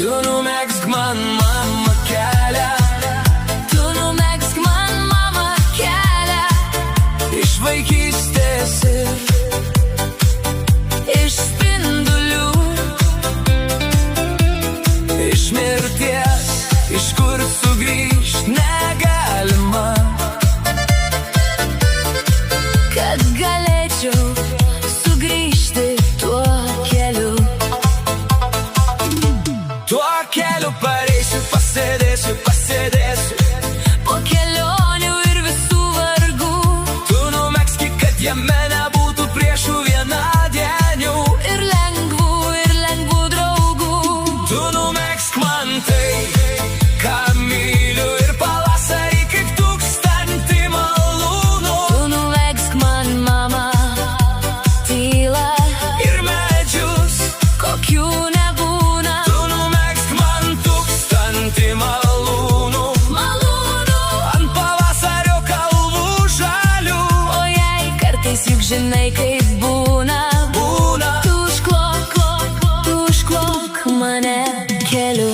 Tu numegzk man, mama, kelią. Tu numegzk man, mama, kelią. Iš vaikystės ir iš spindulių, iš mirties, iš kur sugrįžt negalima. kad galėčiau sugrįžti tuo keliu. Tuo keliu pareisiu, pasėdėsiu, pasėdėsiu. Po kelionių ir visų vargų, Tu numegzki, kad jame nebūtų priešų vienadienių. ir lengvų draugų. Tu numegzk man tai, ką myliu, ir pavasarį kaip tūkstantį malūnų. Tu numegzk man, mama, tylą, Ir medžius, kokių nebūna. tu numegzk man tūkstantį malūnų. Malūnų, Ant pavasario kalvų žalių o jei kartais juk žinai, kaip būna. būna. Tu užklok mane keliu.